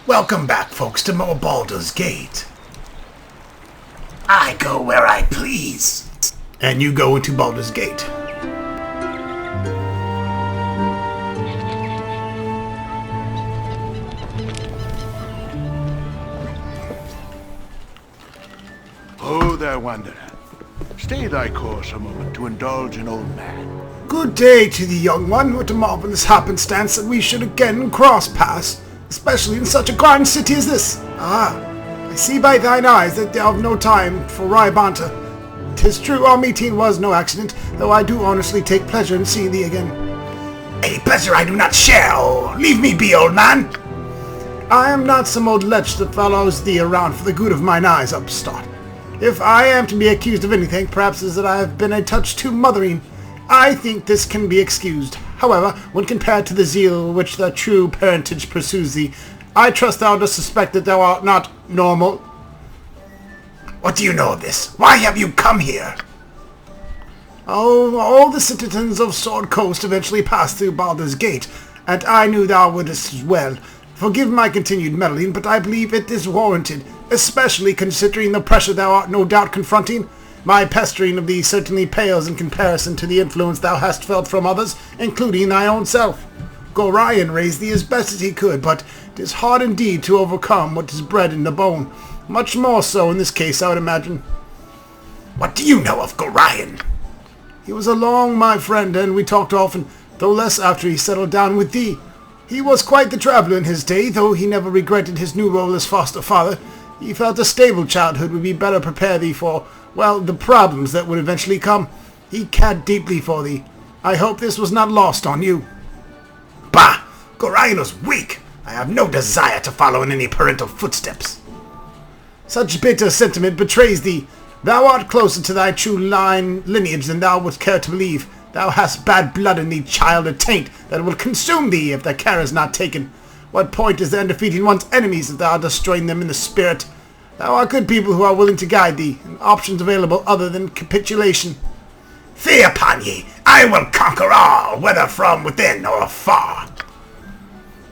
Welcome back, folks, to more Baldur's Gate. I go where I please. And you go into Baldur's Gate. Oh, there, wanderer. Stay thy course a moment to indulge an old man. Good day to the young one. What a marvelous happenstance that we should again cross paths, especially in such a grand city as this. I see by thine eyes that thou have no time for wry banter. 'Tis true our meeting was no accident, though I do honestly take pleasure in seeing thee again. A pleasure I do not share. Oh, leave me be, old man. I am not some old lech that follows thee around for the good of mine eyes, upstart. If I am to be accused of anything, perhaps it is that I have been a touch too mothering. I think this can be excused. However, when compared to the zeal which the true parentage pursues thee, I trust thou dost suspect that thou art not normal. What do you know of this? Why have you come here? Oh, all the citizens of Sword Coast eventually passed through Baldur's Gate, and I knew thou wouldst as well. Forgive my continued meddling, but I believe it is warranted, especially considering the pressure thou art no doubt confronting. My pestering of thee certainly pales in comparison to the influence thou hast felt from others, including thy own self. Gorion raised thee as best as he could, but 'tis hard indeed to overcome what is bred in the bone. Much more so in this case, I would imagine. What do you know of Gorion? He was along, my friend, and we talked often, though less after he settled down with thee. He was quite the traveller in his day, though he never regretted his new role as foster father. He felt a stable childhood would be better prepare thee for, well, the problems that would eventually come. He cared deeply for thee. I hope this was not lost on you. Bah! Gorion was weak. I have no desire to follow in any parental footsteps. Such bitter sentiment betrays thee. Thou art closer to thy true lineage than thou wouldst care to believe. Thou hast bad blood in thee, child, a taint that will consume thee if the care is not taken. What point is there in defeating one's enemies if thou art destroying them in the spirit? There are good people who are willing to guide thee, and options available other than capitulation. Fie upon ye! I will conquer all, whether from within or afar.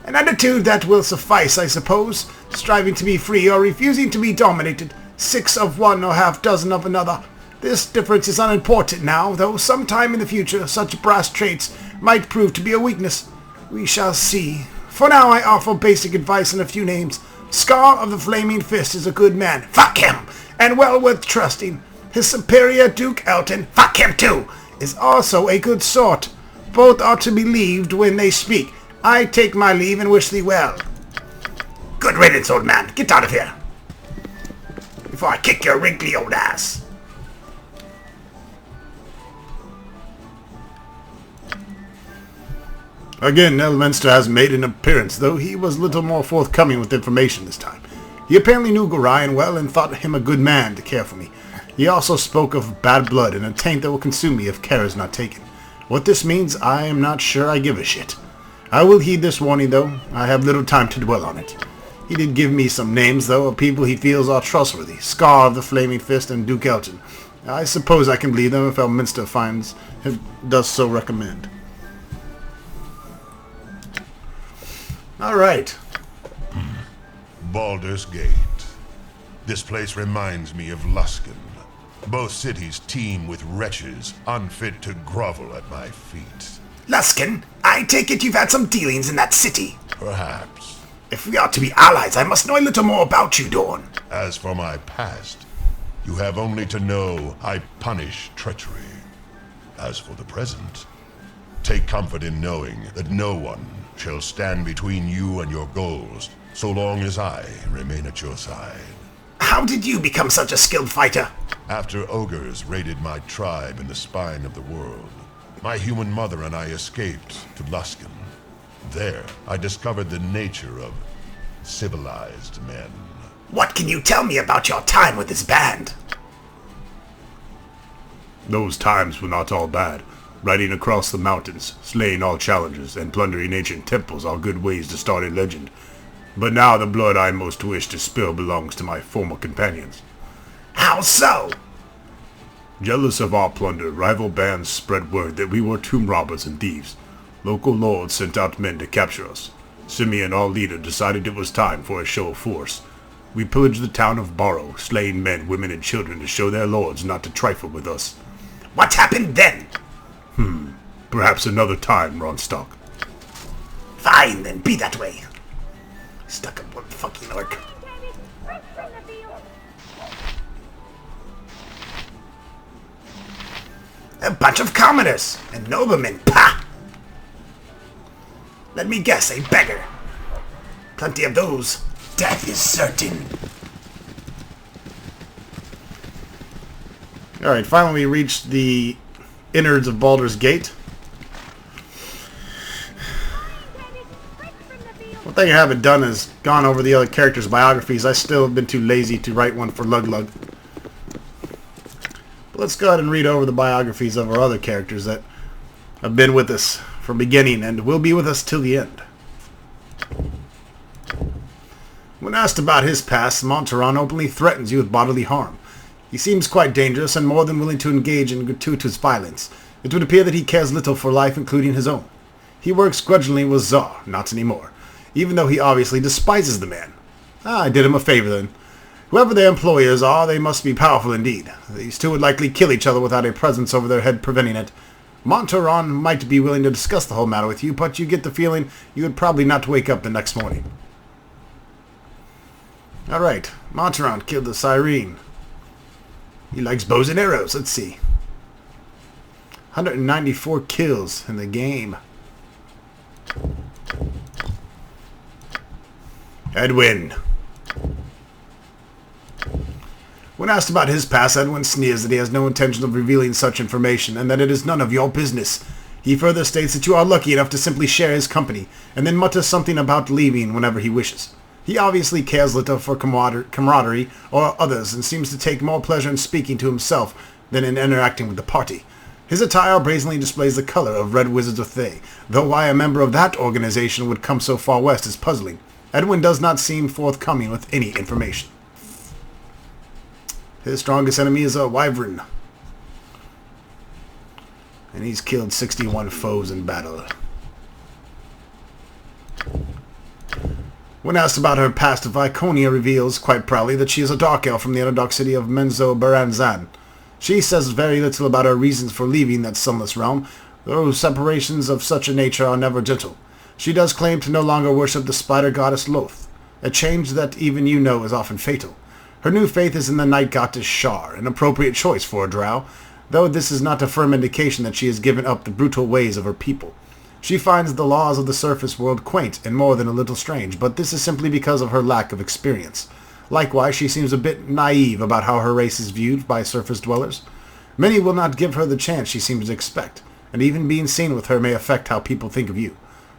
An attitude that will suffice, I suppose, striving to be free or refusing to be dominated, 6 of one or half dozen of another. This difference is unimportant now, though sometime in the future such brass traits might prove to be a weakness. We shall see. For now I offer basic advice in a few names. Scar of the Flaming Fist is a good man. Fuck him! And well worth trusting. His superior, Duke Elton, fuck him too, is also a good sort. Both are to be believed when they speak. I take my leave and wish thee well. Good riddance, old man. Get out of here before I kick your wrinkly old ass. Again, Elminster has made an appearance, though he was little more forthcoming with information this time. He apparently knew Gorion well and thought him a good man to care for me. He also spoke of bad blood and a taint that will consume me if care is not taken. What this means, I am not sure I give a shit. I will heed this warning, though. I have little time to dwell on it. He did give me some names, though, of people he feels are trustworthy. Scar of the Flaming Fist and Duke Elton. I suppose I can believe them if Elminster does so recommend. Alright. Baldur's Gate. This place reminds me of Luskan. Both cities teem with wretches unfit to grovel at my feet. Luskan, I take it you've had some dealings in that city. Perhaps. If we are to be allies, I must know a little more about you, Dorn. As for my past, you have only to know I punish treachery. As for the present, take comfort in knowing that no one shall stand between you and your goals, so long as I remain at your side. How did you become such a skilled fighter? After ogres raided my tribe in the spine of the world, my human mother and I escaped to Luskan. There, I discovered the nature of civilized men. What can you tell me about your time with this band? Those times were not all bad. Riding across the mountains, slaying all challengers, and plundering ancient temples are good ways to start a legend. But now the blood I most wish to spill belongs to my former companions. How so? Jealous of our plunder, rival bands spread word that we were tomb robbers and thieves. Local lords sent out men to capture us. Simeon, our leader, decided it was time for a show of force. We pillaged the town of Barrow, slaying men, women, and children to show their lords not to trifle with us. What happened then? Perhaps another time, Ronstock. Fine, then, be that way. Stuck up one fucking orc. A bunch of commoners and noblemen, pah! Let me guess, a beggar. Plenty of those. Death is certain. Alright, finally we reached the innards of Baldur's Gate. One thing I haven't done is gone over the other characters' biographies. I still have been too lazy to write one for Lug Lug. But let's go ahead and read over the biographies of our other characters that have been with us from beginning and will be with us till the end. When asked about his past, Montaron openly threatens you with bodily harm. He seems quite dangerous and more than willing to engage in gratuitous violence. It would appear that he cares little for life, including his own. He works grudgingly with Czar, not anymore, even though he obviously despises the man. I did him a favor then. Whoever their employers are, they must be powerful indeed. These two would likely kill each other without a presence over their head preventing it. Montaron might be willing to discuss the whole matter with you, but you get the feeling you would probably not wake up the next morning. Alright, Montaron killed the Cyrene. He likes bows and arrows, let's see. 194 kills in the game. Edwin. When asked about his past, Edwin sneers that he has no intention of revealing such information and that it is none of your business. He further states that you are lucky enough to simply share his company, and then mutters something about leaving whenever he wishes. He obviously cares little for camaraderie or others and seems to take more pleasure in speaking to himself than in interacting with the party. His attire brazenly displays the color of Red Wizards of Thay, though why a member of that organization would come so far west is puzzling. Edwin does not seem forthcoming with any information. His strongest enemy is a wyvern, and he's killed 61 foes in battle. When asked about her past, Viconia reveals quite proudly that she is a dark elf from the underdark city of Menzoberranzan. She says very little about her reasons for leaving that sunless realm, though separations of such a nature are never gentle. She does claim to no longer worship the spider goddess Loth, a change that even you know is often fatal. Her new faith is in the night goddess Shar, an appropriate choice for a drow, though this is not a firm indication that she has given up the brutal ways of her people. She finds the laws of the surface world quaint and more than a little strange, but this is simply because of her lack of experience. Likewise, she seems a bit naive about how her race is viewed by surface dwellers. Many will not give her the chance she seems to expect, and even being seen with her may affect how people think of you.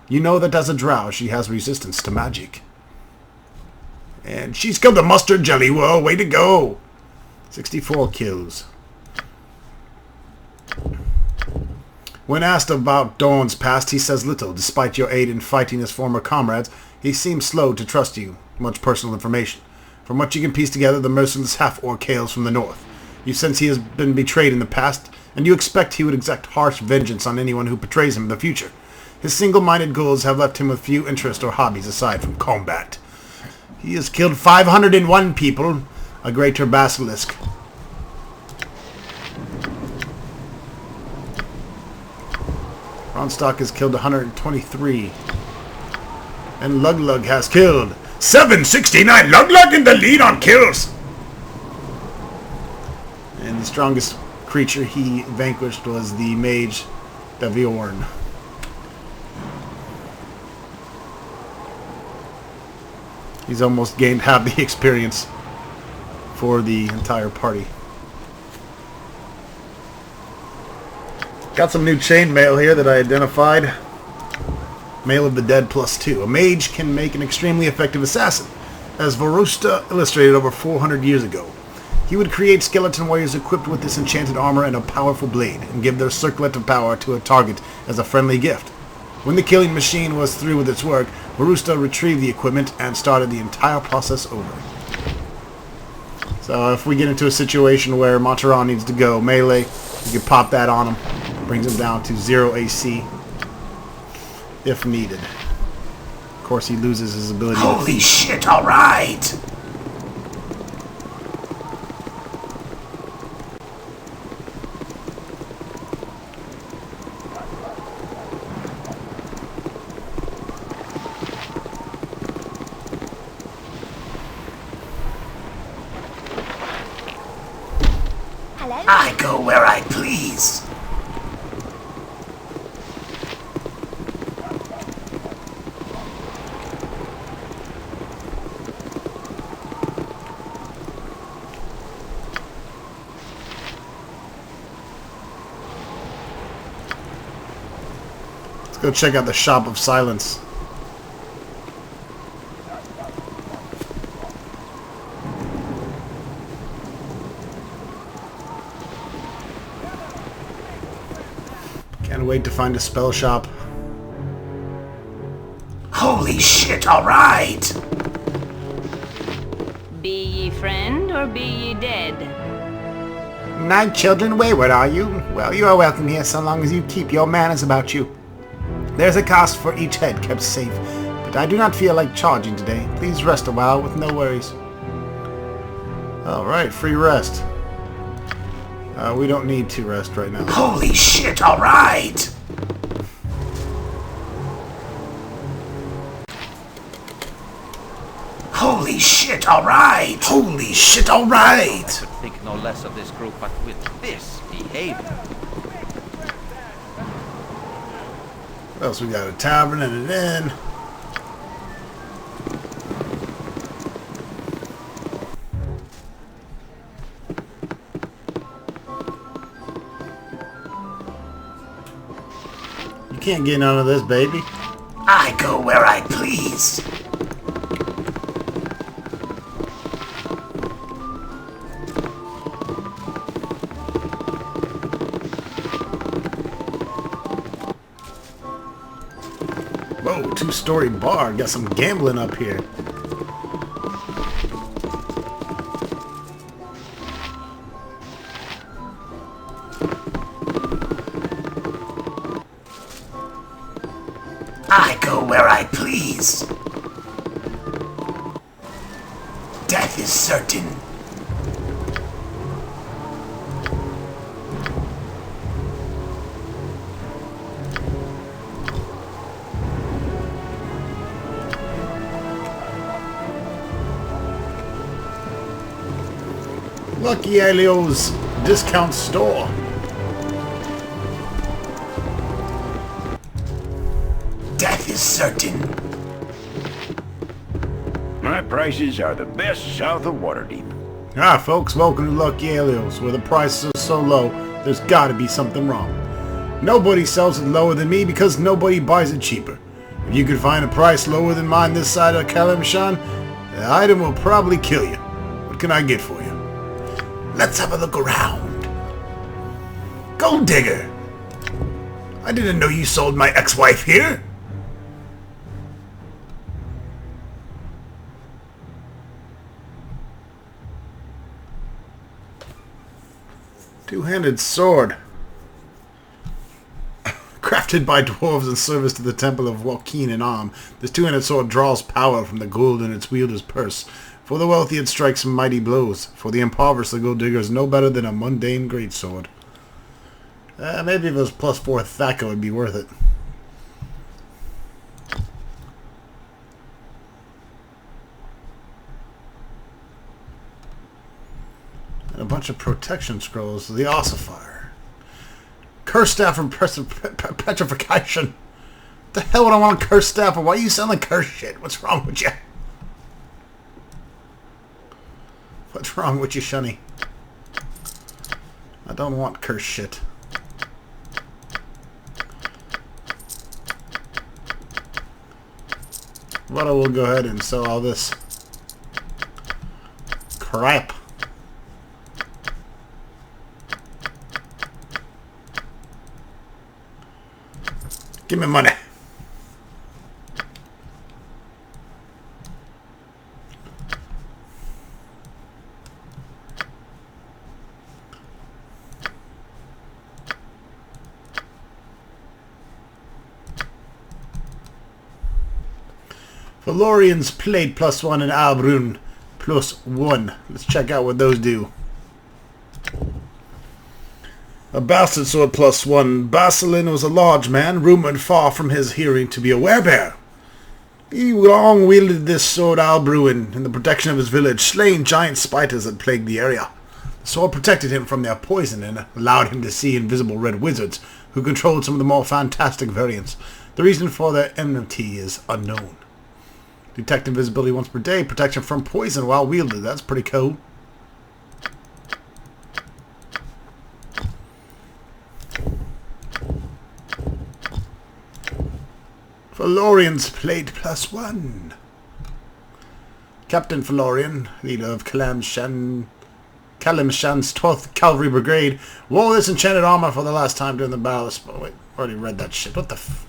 You know that as a drow, she has resistance to magic. And she's killed the mustard jelly whirl, way to go! 64 kills. When asked about Dawn's past, he says little. Despite your aid in fighting his former comrades, he seems slow to trust you. Much personal information. From what you can piece together, the merciless half-orc hails from the north. You sense he has been betrayed in the past, and you expect he would exact harsh vengeance on anyone who betrays him in the future. His single-minded goals have left him with few interests or hobbies aside from combat. He has killed 501 people, a greater basilisk. Ronstock has killed 123. And Lug Lug has killed 769. Lug Lug in the lead on kills. And the strongest creature he vanquished was the mage Tavern. He's almost gained half the experience for the entire party. Got some new chainmail here that I identified. Mail of the Dead +2. A mage can make an extremely effective assassin, as Vorusta illustrated over 400 years ago. He would create skeleton warriors equipped with this enchanted armor and a powerful blade, and give their circlet of power to a target as a friendly gift. When the killing machine was through with its work, Vorusta retrieved the equipment and started the entire process over. So if we get into a situation where Montaron needs to go melee, you can pop that on him. Brings him down to 0 AC if needed. Of course, he loses his ability. Holy shit, alright! I go where I please. Let's go check out the Shop of Silence. Can't wait to find a spell shop. Holy shit, alright! Be ye friend or be ye dead? Night children wayward, are you? Well, you are welcome here so long as you keep your manners about you. There's a cost for each head kept safe, but I do not feel like charging today. Please rest a while with no worries. Alright, free rest. We don't need to rest right now. Holy shit, alright! Holy shit, alright! Holy shit, alright! Could think no less of this group, but with this behavior. What else we got? A tavern and an inn. You can't get none of this, baby. I go where I please. Whoa, two-story bar. Got some gambling up here. I go where I please. Death is certain. Lucky Elio's discount store. Death is certain. My prices are the best south of Waterdeep. Ah, folks, welcome to Lucky Elio's, where the prices are so low, there's gotta be something wrong. Nobody sells it lower than me because nobody buys it cheaper. If you could find a price lower than mine this side of Kalimshan, the item will probably kill you. What can I get for you? Let's have a look around. Gold digger! I didn't know you sold my ex-wife here. Two-handed sword. Crafted by dwarves in service to the temple of Joaquin in Arm, this two-handed sword draws power from the gold in its wielder's purse. For the wealthy it strikes mighty blows. For the impoverished the gold digger is no better than a mundane greatsword. Maybe if it was +4 Thaka it would be worth it. And a bunch of protection scrolls. The ossifier. Curse staff from petrification. What the hell would I want a curse staff for? Why are you selling curse shit? What's wrong with you? What's wrong with you, Shunny? I don't want curse shit. But I will go ahead and sell all this crap. Give me money. Valorian's Plate +1 and Albrun +1. Let's check out what those do. A bastard sword +1. Basilin was a large man, rumored far from his hearing to be a werebear. He long wielded this sword Albruin in the protection of his village, slaying giant spiders that plagued the area. The sword protected him from their poison and allowed him to see invisible red wizards who controlled some of the more fantastic variants. The reason for their enmity is unknown. Detect invisibility once per day, protection from poison while wielded. That's pretty cool. Valorian's Plate +1. Captain Valorian, leader of Kalimshan's 12th Cavalry Brigade, wore this enchanted armor for the last time during the battle. Oh, wait, already read that shit. What the f...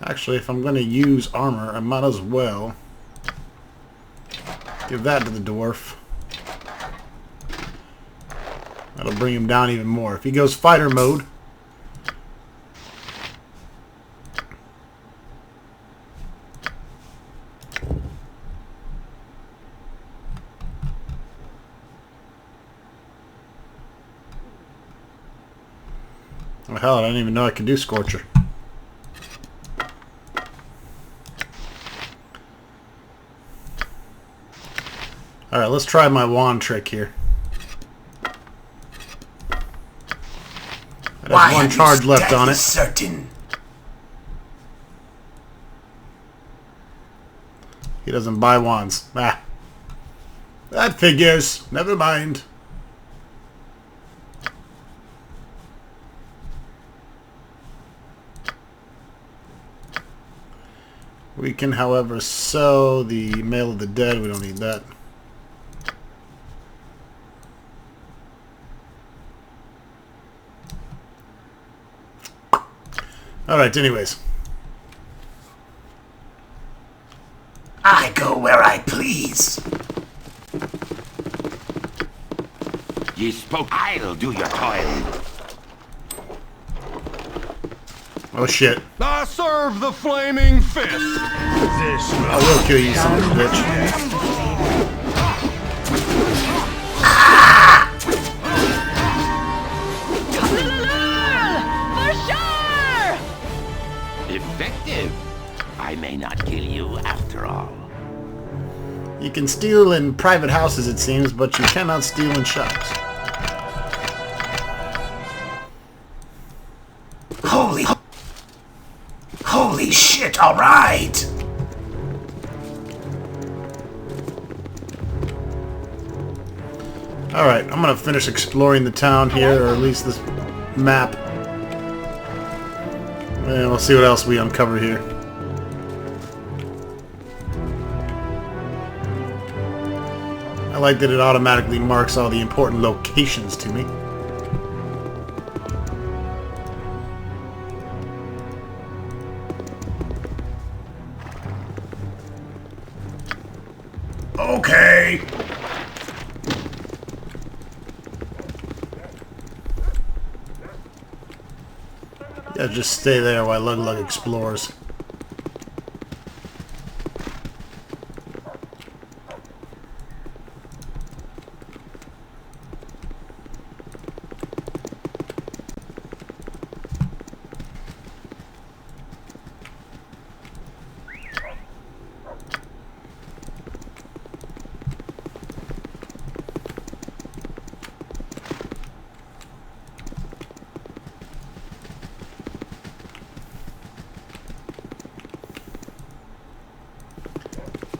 Actually, if I'm going to use armor, I might as well give that to the dwarf. That'll bring him down even more. If he goes fighter mode, oh hell, I didn't even know I could do Scorcher. Alright, let's try my wand trick here. There's one charge left on it. Certain. He doesn't buy wands. Ah. That figures. Never mind. We can, however, sell the Mail of the Dead. We don't need that. Alright, anyways. I go where I please. Ye spoke. I'll do your toil. Oh shit. I serve the flaming fist. I will kill you, son of a bitch. Effective. I may not kill you after all. You can steal in private houses, it seems, but you cannot steal in shops. Holy shit, alright! Alright, I'm gonna finish exploring the town here, or at least this map. And we'll see what else we uncover here. I like that it automatically marks all the important locations to me. Okay. Yeah, just stay there while Lug Lug explores.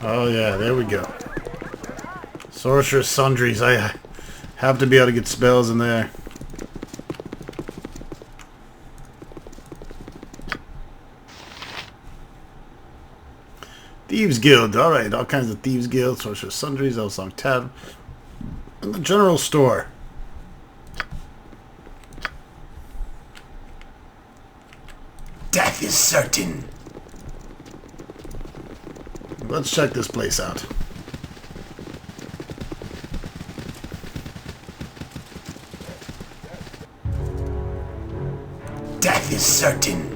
Oh yeah, there we go. Sorcerer's Sundries. I have to be able to get spells in there. Thieves Guild. Alright, all kinds of Thieves Guild, Sorcerer's Sundries, Elsong Tavern, and the General Store. Death is certain. Let's check this place out. Death is certain.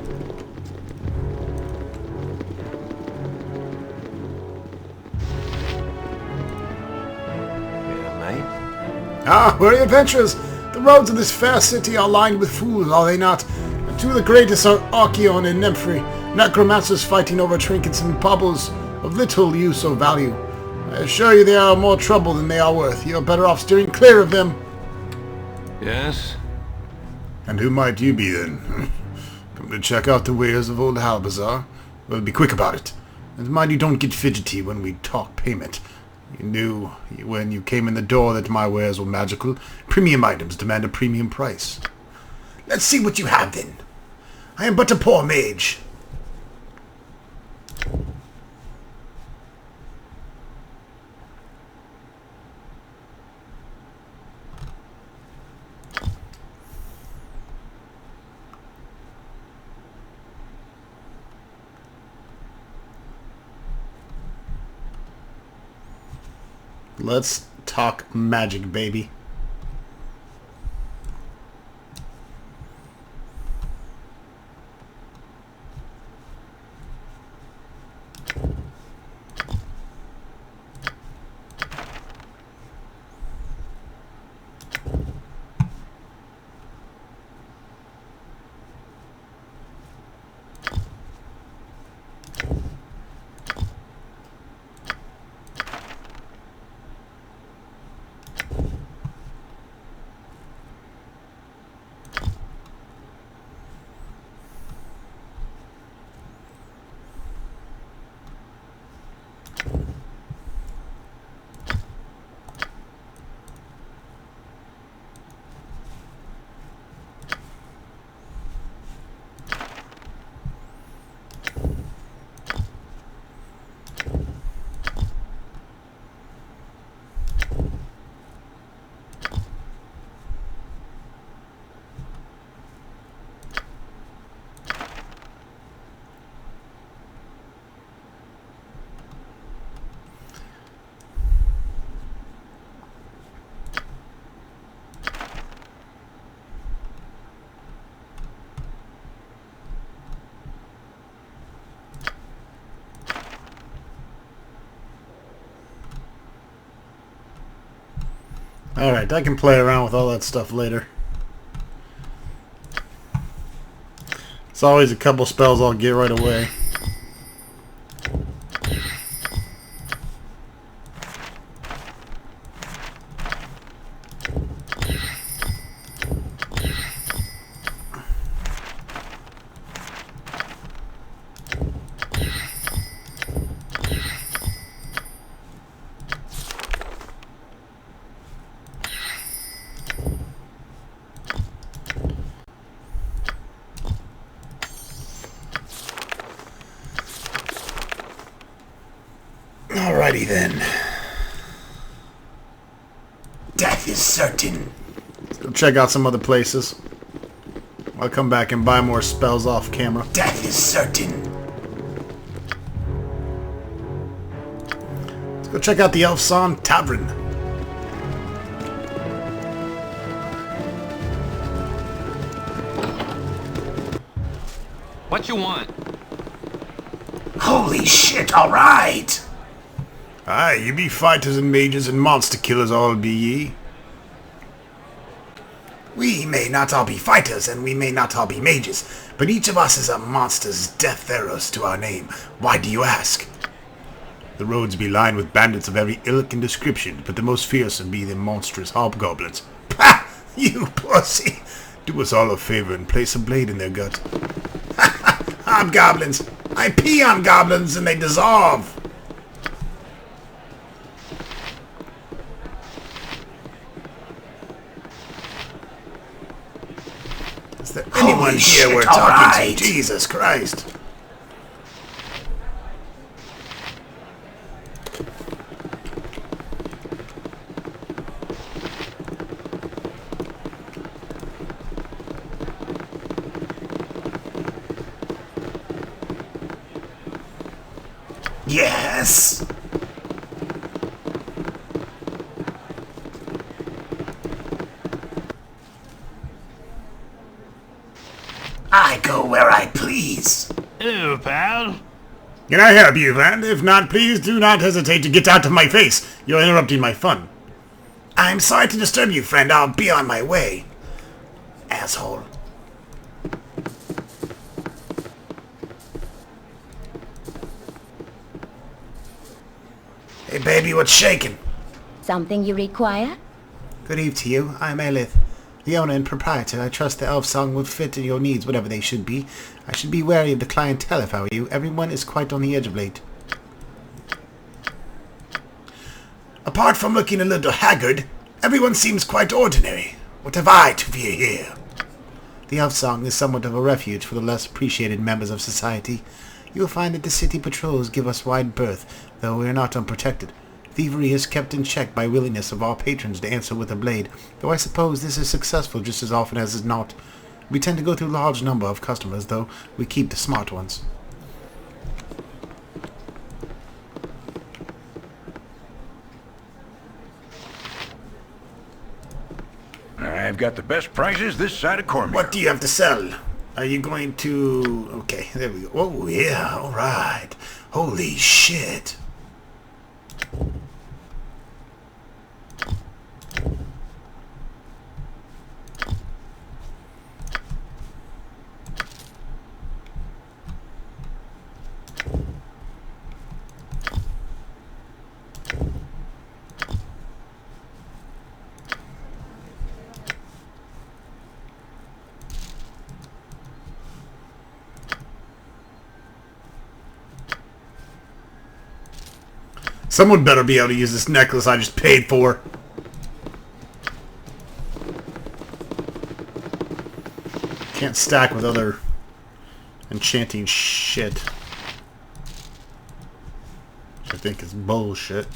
Ah, weary adventurers! The roads of this fair city are lined with fools, are they not? And two of the greatest are Archeon and Nephri, necromancers fighting over trinkets and baubles of little use or value. I assure you they are more trouble than they are worth. You are better off steering clear of them. Yes? And who might you be then? Come to check out the wares of old Halbazar? Well, be quick about it. And mind you don't get fidgety when we talk payment. You knew when you came in the door that my wares were magical. Premium items demand a premium price. Let's see what you have then. I am but a poor mage. Let's talk magic, baby. Alright, I can play around with all that stuff later. It's always a couple spells I'll get right away. Alrighty then. Death is certain. Let's go check out some other places. I'll come back and buy more spells off camera. Death is certain. Let's go check out the Elfson Tavern. What you want? Holy shit, alright! Aye, you be fighters and mages and monster killers all be ye. We may not all be fighters, and we may not all be mages, but each of us is a monster's death theros to our name. Why do you ask? The roads be lined with bandits of every ilk and description, but the most fearsome be the monstrous hobgoblins. Pah! You pussy! Do us all a favor and place a blade in their gut. Hobgoblins! I pee on goblins and they dissolve! Is there anyone here we're talking to? Jesus Christ! Yes! I go where I please. Hello, pal. Can I help you, friend? If not, please do not hesitate to get out of my face. You're interrupting my fun. I'm sorry to disturb you, friend. I'll be on my way. Asshole. Hey, baby, what's shaking? Something you require? Good eve to you. I'm Elith, the owner and proprietor. I trust the elf song will fit your needs, whatever they should be. I should be wary of the clientele if I were you. Everyone is quite on the edge of late. Apart from looking a little haggard, everyone seems quite ordinary. What have I to fear here? The elf song is somewhat of a refuge for the less appreciated members of society. You will find that the city patrols give us wide berth, though we are not unprotected. Thievery is kept in check by willingness of all patrons to answer with a blade, though I suppose this is successful just as often as is not. We tend to go through a large number of customers, though we keep the smart ones. I've got the best prices this side of Cormier. What do you have to sell? Are you going to... Okay, there we go. Oh, yeah, all right. Holy shit. Someone better be able to use this necklace I just paid for. Can't stack with other enchanting shit. Which I think is bullshit.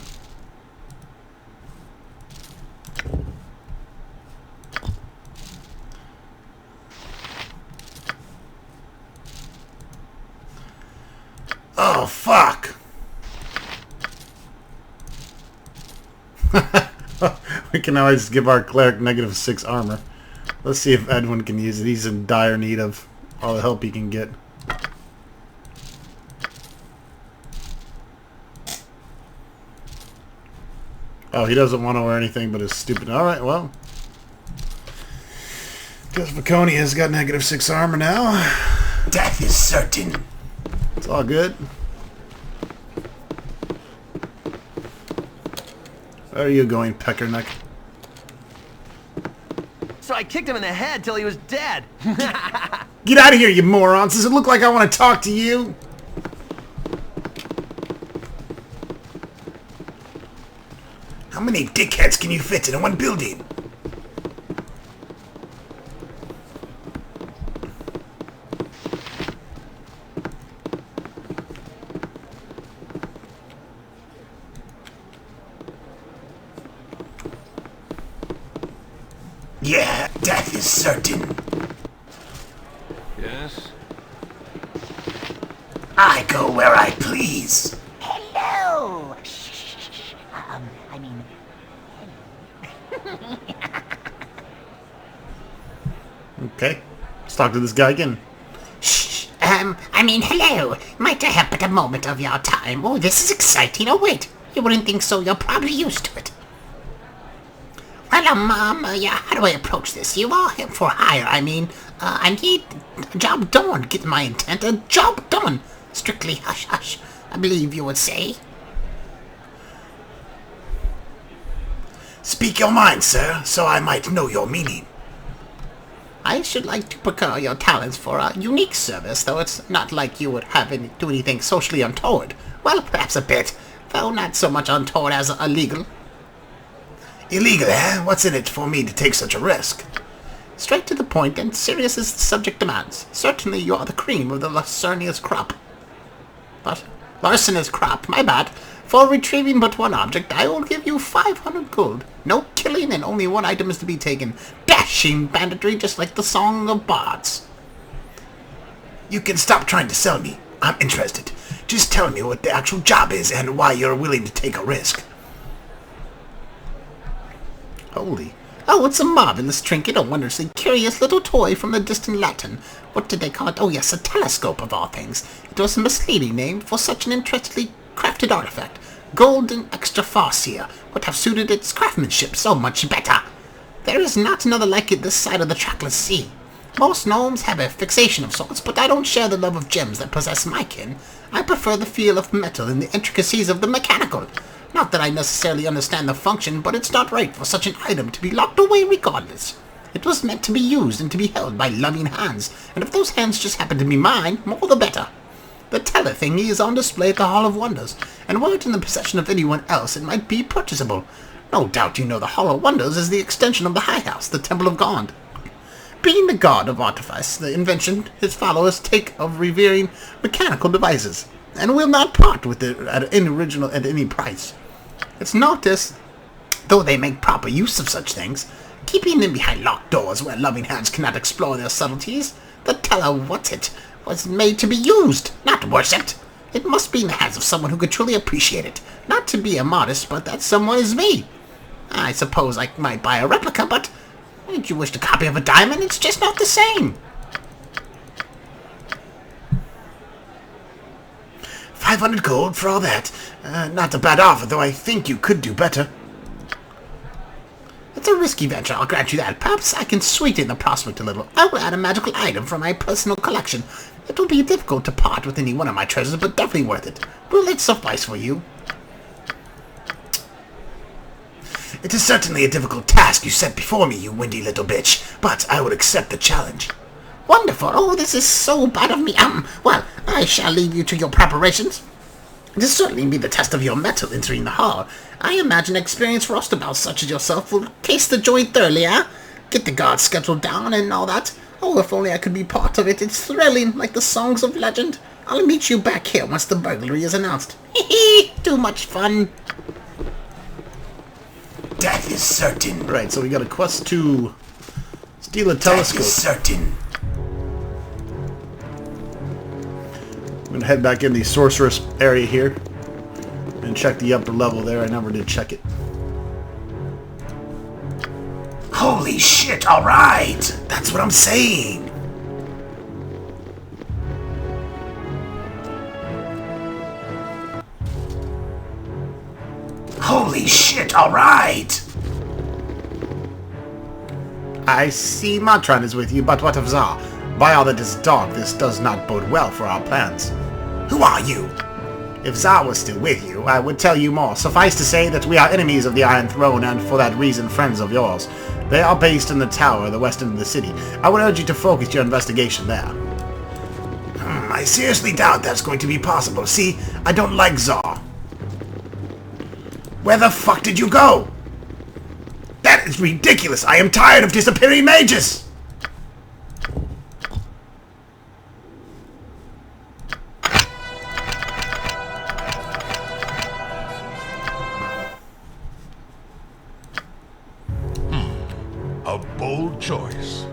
Oh, fuck. We can always give our cleric -6 armor. Let's see if Edwin can use it. He's in dire need of all the help he can get. Oh, he doesn't want to wear anything but his stupid... Alright, well. Guess Vaconia's got -6 armor now. Death is certain. It's all good. Where are you going, Peckerneck? So I kicked him in the head till he was dead. Get out of here, you morons! Does it look like I want to talk to you? How many dickheads can you fit in one building? Yeah, death is certain. Yes? I go where I please. Hello! Shh. I mean... Okay. Let's talk to this guy again. Shh. Hello. Might I have but a moment of your time? Oh, this is exciting. Oh, wait. You wouldn't think so. You're probably used to it. Well, yeah, how do I approach this? You are him for hire, I need a job done. Get my intent. A job done. Strictly hush-hush, I believe you would say. Speak your mind, sir, so I might know your meaning. I should like to procure your talents for a unique service, though it's not like you would do anything socially untoward. Well, perhaps a bit, though not so much untoward as illegal. Illegal, eh? What's in it for me to take such a risk? Straight to the point and serious as the subject demands. Certainly you are the cream of the Lacernia's crop. But, Larcenous crop, my bad. For retrieving but one object, I will give you 500 gold. No killing and only one item is to be taken. Dashing banditry just like the Song of Bards. You can stop trying to sell me. I'm interested. Just tell me what the actual job is and why you're willing to take a risk. Holy. Oh, it's a marvelous trinket, a wondrously curious little toy from the distant Latin. What did they call it? Oh, yes, a telescope of all things. It was a misleading name for such an interestingly crafted artifact. Gold and extra farcia would have suited its craftsmanship so much better. There is not another like it this side of the trackless sea. Most gnomes have a fixation of sorts, but I don't share the love of gems that possess my kin. I prefer the feel of metal and the intricacies of the mechanical. Not that I necessarily understand the function, but it's not right for such an item to be locked away regardless. It was meant to be used and to be held by loving hands, and if those hands just happen to be mine, more the better. The teller thingy is on display at the Hall of Wonders, and were it in the possession of anyone else, it might be purchasable. No doubt you know the Hall of Wonders is the extension of the High House, the Temple of God. Being the god of artifice, the invention his followers take of revering mechanical devices, and will not part with it at any price. It's noticed, though they make proper use of such things, keeping them behind locked doors where loving hands cannot explore their subtleties, the teller was made to be used, not worshipped. It must be in the hands of someone who could truly appreciate it. Not to be immodest, but that someone is me. I suppose I might buy a replica, but if you wish a copy of a diamond, it's just not the same. 500 gold for all that. Not a bad offer, though I think you could do better. It's a risky venture, I'll grant you that. Perhaps I can sweeten the prospect a little. I will add a magical item from my personal collection. It will be difficult to part with any one of my treasures, but definitely worth it. Will it suffice for you? It is certainly a difficult task you set before me, you windy little bitch, but I would accept the challenge. Wonderful. Oh, this is so bad of me. Well, I shall leave you to your preparations. This certainly be the test of your mettle entering the hall. I imagine experienced roustabouts such as yourself will taste the joint thoroughly, eh? Get the guards scheduled down and all that. Oh, if only I could be part of it. It's thrilling, like the songs of legend. I'll meet you back here once the burglary is announced. Hee. Too much fun. Death is certain. Right, so we got a quest to steal a telescope. Death is certain. I'm gonna head back in the sorceress area here and check the upper level there. I never did check it. Holy shit, alright! That's what I'm saying! Holy shit, alright! I see Matran is with you, but what of Zar? By all that is dark, this does not bode well for our plans. Who are you? If Zar was still with you, I would tell you more. Suffice to say that we are enemies of the Iron Throne, and for that reason friends of yours. They are based in the tower, the west end of the city. I would urge you to focus your investigation there. I seriously doubt that's going to be possible. See, I don't like Zar. Where the fuck did you go? That is ridiculous. I am tired of disappearing mages. A bold choice.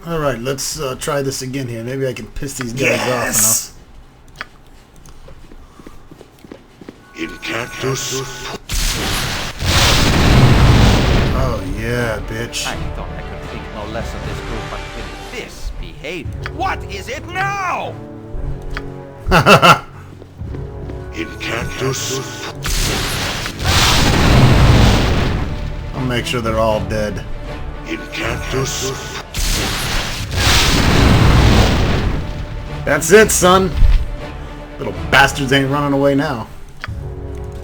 Alright, let's try this again here. Maybe I can piss these guys off enough. In cactus. Oh yeah, bitch. I thought I could think no less of this group, but with this behavior. What is it now? In cactus. I'll make sure they're all dead. In cactus. That's it, son. Little bastards ain't running away now.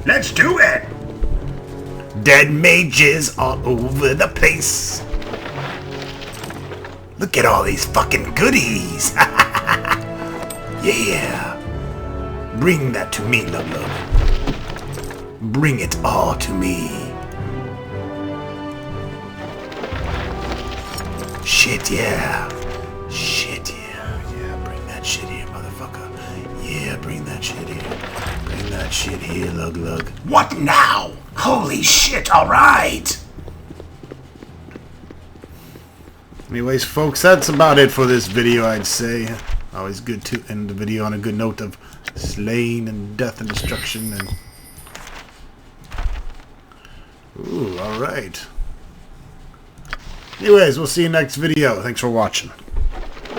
Let's do it! Dead mages all over the place. Look at all these fucking goodies. Yeah. Bring that to me, love. Bring it all to me. Shit, yeah. Shit, yeah. Yeah, bring that shit here, motherfucker. Yeah, bring that shit here. Bring that shit here, Lug Lug. What now? Holy shit, alright! Anyways, folks, that's about it for this video, I'd say. Always good to end the video on a good note of slaying and death and destruction and... Ooh, alright. Anyways, we'll see you next video. Thanks for watching.